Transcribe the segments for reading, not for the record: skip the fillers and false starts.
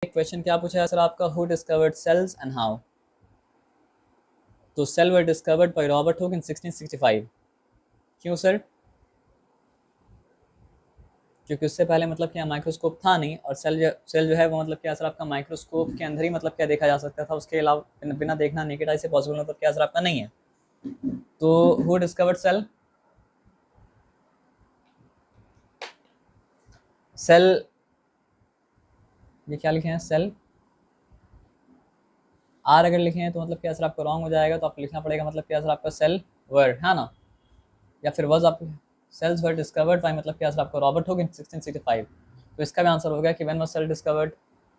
Question क्या पूछा है सर आपका, who discovered cells and how. तो cell were discovered by Robert Hooke in 1665। क्यों सर? क्योंकि उससे पहले मतलब क्या माइक्रोस्कोप था नहीं, और सेल जो है वो मतलब क्या सर आपका माइक्रोस्कोप के अंदर ही मतलब क्या देखा जा सकता था, उसके अलावा बिना देखना नेकेड आई से पॉसिबल मतलब क्या सर आपका नहीं है। तो हु डिस्कवर्ड सेल? सेल, ये क्या लिखे हैं सेल, आर अगर लिखे हैं तो मतलब क्या सर आपका रॉन्ग हो जाएगा, तो आपको लिखना पड़ेगा मतलब क्या सर आपका सेल वर्ड है ना, या फिर वॉज आप सेल्स वर डिस्कवर्ड बाय मतलब क्या सर आपको रॉबर्ट हुक इन 1665। तो इसका भी आंसर हो गया कि व्हेन वाज सेल डिस्कवर्ड।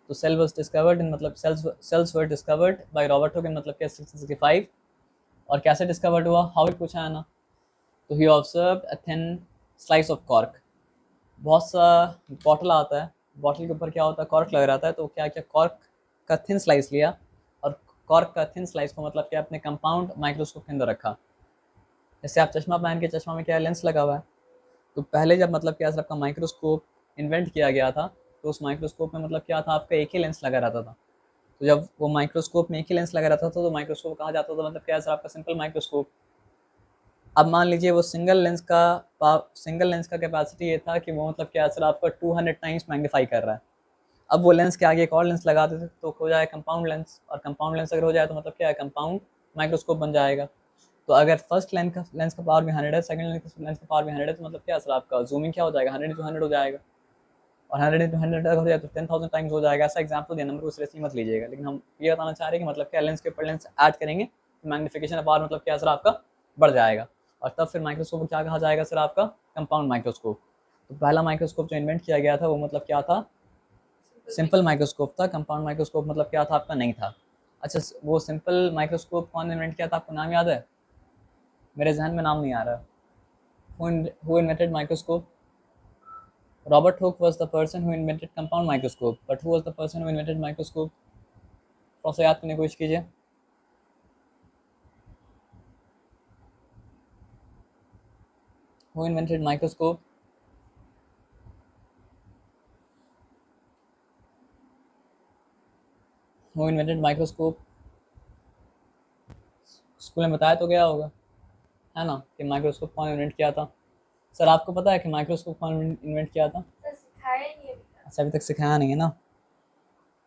तो सेल वाज डिस्कवर्ड इन मतलब cells were discovered by Robert Hooke in मतलब क्या 1665। और कैसे डिस्कवर्ड हुआ, हाउ ही पूछा है ना। तो he observed a thin slice of cork. बहुत सा बॉटल आता है, बॉटल के ऊपर क्या होता है कॉर्क लग रहता है, तो क्या क्या कॉर्क का थिन स्लाइस लिया, और कॉर्क का थिन स्लाइस को मतलब क्या अपने कंपाउंड माइक्रोस्कोप के अंदर रखा। जैसे आप चश्मा पहन के, चश्मा में क्या लेंस लगा हुआ है, तो पहले जब मतलब क्या आपका माइक्रोस्कोप इन्वेंट किया गया था, तो उस माइक्रोस्कोप में मतलब क्या था आपका एक ही लेंस लगा रहता था। तो जब वो माइक्रोस्कोप में एक ही लेंस लगा रहता था तो माइक्रोस्कोप कहा जाता था मतलब क्या सर आपका सिंपल माइक्रोस्कोप। अब मान लीजिए वो सिंगल लेंस का कैपेसिटी ये था कि वो मतलब क्या सर आपका 200 टाइम्स मैग्नीफाई कर रहा है। अब वो लेंस के आगे एक और लेंस लगा देते तो हो जाए कंपाउंड लेंस, और कंपाउंड लेंस अगर हो जाए तो मतलब क्या है कंपाउंड माइक्रोस्कोप बन जाएगा। तो अगर फर्स्ट लेंस का पावर भी 100 है, सेकंड लेंस का पावर भी 100 है, तो मतलब क्या सर आपका जूमिंग क्या हो जाएगा 100 इंटू 100 हो जाएगा। और 100 इंटू 100 अगर हो जाए तो 10,000 टाइम्स हो जाएगा। ऐसा एग्जाम्पल दिया, नंबर को सीरियसली मत लीजिएगा, लेकिन हम ये बताना चाह रहे हैं कि मतलब क्या लेंस के ऊपर लेंस ऐड करेंगे तो मैग्निफिकेशन पावर मतलब क्या सर आपका बढ़ जाएगा, और तब फिर माइक्रोस्कोप को क्या कहा जाएगा सर आपका कंपाउंड माइक्रोस्कोप। तो पहला माइक्रोस्कोप जो इन्वेंट किया गया था वो मतलब क्या था, सिंपल माइक्रोस्कोप था। कंपाउंड माइक्रोस्कोप मतलब क्या था आपका नहीं था। अच्छा, वो सिंपल माइक्रोस्कोप कौन इन्वेंट किया था, आपको नाम याद है? मेरे जहन में नाम नहीं आ रहा। Who invented microscope? Robert Hooke was the person who invented compound microscope, but who was the person who invented microscope? थोड़ा सा याद करने की कोशिश कीजिए। Who invented microscope? Who invented microscope? School में बताया तो गया होगा, है ना, कि माइक्रोस्कोप कौन इन्वेंट किया था। सर आपको पता है कि माइक्रोस्कोप कौन इन्वेंट किया था? सिखाया नहीं अभी तक। अच्छा, अभी तक सिखाया नहीं है ना।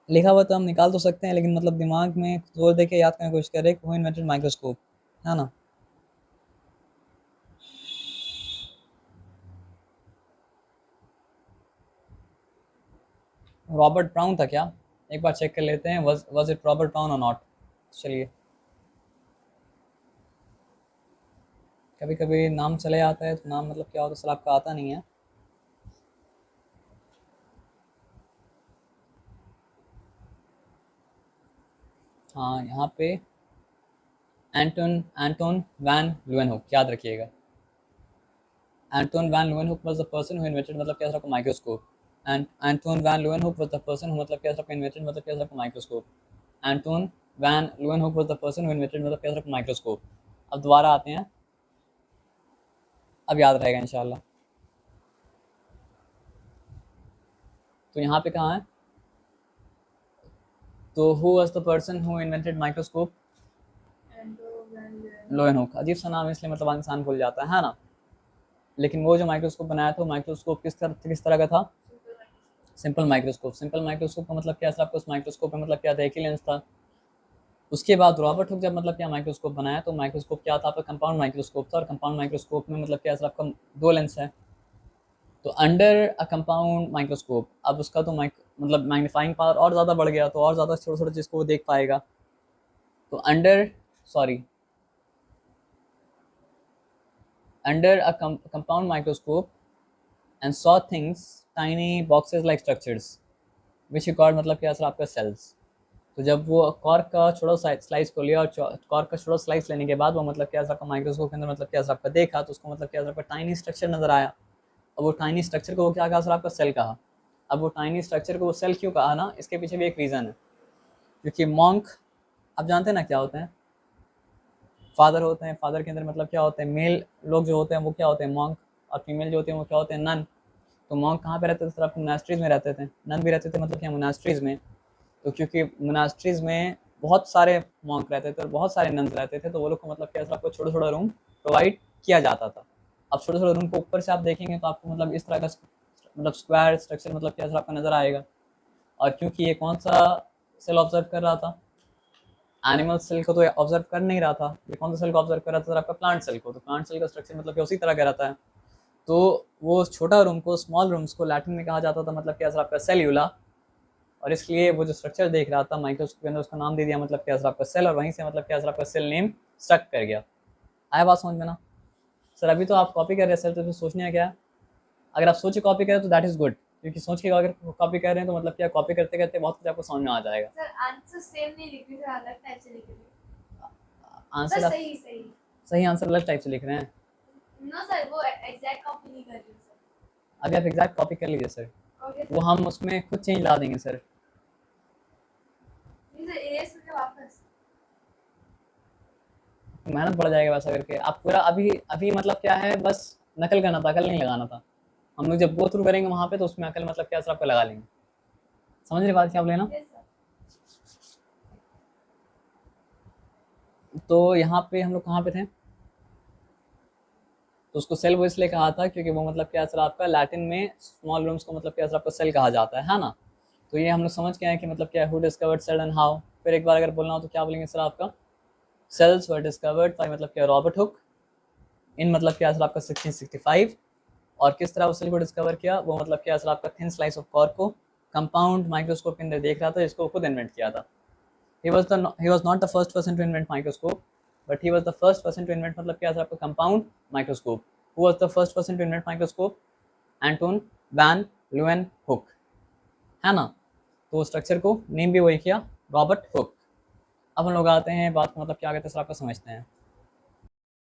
लिखा हुआ तो हम निकाल तो सकते हैं, लेकिन मतलब दिमाग में जोर दे के याद करने की कोशिश करें कि हु इन्वेंटेड माइक्रोस्कोप, है ना। रॉबर्ट ब्राउन था क्या? एक बार चेक कर लेते हैं, वाज इट रॉबर्ट ब्राउन और नॉट। चलिए, कभी कभी नाम चले आता है तो नाम मतलब क्या होता है सर आपका आता नहीं है। हाँ, यहाँ पे एंटोन एंटोन वैन लुएनहुक, याद रखिएगा। Anton van Leeuwenhoek was the person who invented मतलब क्या सर आपका microscope. And Anton van Leeuwenhoek was the person who मतलब क्या सर आपका इन्वेंटेड मतलब क्या सर आपका microscope. Anton van Leeuwenhoek was the person who invented मतलब क्या सर आपका माइक्रोस्कोप। अब दोबारा आते हैं, अब याद रहेगा इंशाल्लाह। तो यहाँ पे कहाँ है, तो who was the person who invented microscope? Leeuwenhoek. अजीब सा नाम है इसलिए मतलब इंसान भूल जाता है ना। लेकिन वो जो माइक्रोस्कोप बनाया था, माइक्रोस्कोप किस तरह का था? Simple microscope. सिंपल माइक्रोस्कोप का मतलब क्या था आपको, उस माइक्रोस्कोप में मतलब क्या था एक ही लेंस था। उसके बाद रॉबर्ट हुक जब मतलब क्या माइक्रोस्कोप बनाया, तो माइक्रोस्कोप क्या था आपका कंपाउंड माइक्रोस्कोप था, और कंपाउंड माइक्रोस्कोप में मतलब क्या आपका दो लेंस है। तो अंडर अ कंपाउंड माइक्रोस्कोप, अब उसका तो मतलब मैग्नीफाइंग पावर और ज़्यादा बढ़ गया, तो और ज़्यादा छोटे छोटे चीज़ को वो देख पाएगा। तो sorry under a compound microscope and saw things tiny boxes like structures which he called मतलब क्या सर आपका cells। तो जब वो कॉर्क का छोटा स्लाइस को लिया, और कॉर्क का छोटा स्लाइस लेने के बाद वो मतलब क्या सर आपका माइक्रोस्कोप के अंदर मतलब क्या सर आपका देखा, तो उसको मतलब क्या सर आपका टाइनी स्ट्रक्चर नजर आया। अब वो टाइनी स्ट्रक्चर को वो क्या कहा सर आपका सेल कहा। अब वो टाइनी स्ट्रक्चर को वो सेल क्यों कहा ना, इसके पीछे भी एक रीज़न है। क्योंकि मॉन्क, आप जानते हैं ना क्या होते हैं, फादर होते हैं, फादर के अंदर मतलब क्या होते हैं मेल लोग जो होते हैं वो क्या होते हैं मॉन्क, और फीमेल जो होती है वो क्या होते हैं नन। तो मॉन्क कहाँ पे रहते थे सर आपको मोनास्ट्रीज में रहते थे, नन भी रहते थे मतलब क्या मोनास्ट्रीज में। तो क्योंकि मोनास्ट्रीज में बहुत सारे मॉन्क रहते थे और बहुत सारे नन्स रहते थे, तो वो लोग को मतलब क्या आपको छोटा छोटा रूम प्रोवाइड किया जाता था। अब छोटे छोटे रूम को ऊपर से आप देखेंगे तो आपको मतलब इस तरह का मतलब स्क्वायर स्ट्रक्चर मतलब क्या आपका नजर आएगा। और क्योंकि ये कौन सा सेल ऑब्जर्व कर रहा था, एनिमल सेल को तो ऑब्जर्व कर नहीं रहा था, ये कौन सा सेल को ऑब्जर्व कर रहा था, आपका प्लांट सेल को। तो प्लांट सेल का स्ट्रक्चर मतलब क्या उसी तरह का रहता है। तो वो छोटा रूम को, स्मॉल रूम्स को लैटिन में कहा जाता था मतलब क्या आपका सेल्यूला, और इसलिए वो जो स्ट्रक्चर देख रहा था माइक्रोस्कोप के अंदर उसका नाम दे दिया मतलब क्या आपका सेल, और वहीं से मतलब क्या आपका सेल नेम स्टक कर गया। आया बात समझ में ना? सर अभी तो आप कॉपी कर रहे हैं सर, तो सोचने का क्या है? अगर आप सोच के कॉपी करें तो दैट इज गुड, क्योंकि सोच के अगर कॉपी कर रहे हैं तो मतलब क्या कॉपी करते करते बहुत कुछ आपको समझ में आ जाएगा। सर आंसर सेम नहीं लिख रहे, सर अलग टाइप से लिख रहे हैं। आंसर सही सही सही आंसर अलग टाइप से लिख रहे हैं। नो सर, वो एग्जैक्ट कॉपी नहीं कर रही सर। अभी आप एग्जैक्ट कॉपी कर लीजिए सर, वो हम उसमें कुछ चेंज ला देंगे सर। इरेज करके वापस मेहनत बढ़ जाएगा वैसा करके। आप पूरा अभी अभी मतलब क्या है, बस नकल करना था, अकल नहीं लगाना था। हम लोग जब गो थ्रू करेंगे वहाँ पे तो उसमें अकल मतलब क्या आपको लगा लेंगे। समझ रहे बात क्या आप लेना? तो यहाँ पे हम लोग कहाँ पे थे? तो उसको सेल वो इसलिए कहा था क्योंकि वो मतलब क्या सर आपका लैटिन में स्मॉल रूम्स को मतलब क्या सर आपका सेल कहा जाता है ना। तो ये हम लोग समझ के आए कि मतलब क्या who discovered cell and how. फिर एक बार अगर बोलना हो तो क्या बोलेंगे सर आपका, सेल्स वर डिस्कवर्ड बाय मतलब क्या रॉबर्ट हुक इन मतलब क्या सर आपका 1665। और किस तरह उस सेल को डिस्कवर किया, वो मतलब क्या सर आपका थिन स्लाइस ऑफ कॉर्क को कंपाउंड माइक्रोस्कोप के अंदर देख रहा था, जिसको खुद इन्वेंट किया था। he was not the first person to invent microscope, but he was the first person to invent मतलब क्या था आपका compound microscope. Who was the first person to invent microscope? Anton van Leeuwenhoek, है ना। तो structure को name भी वही किया, रॉबर्ट हुक। अब हम लोग आते हैं बात मतलब क्या कहते हैं सर आपका समझते हैं।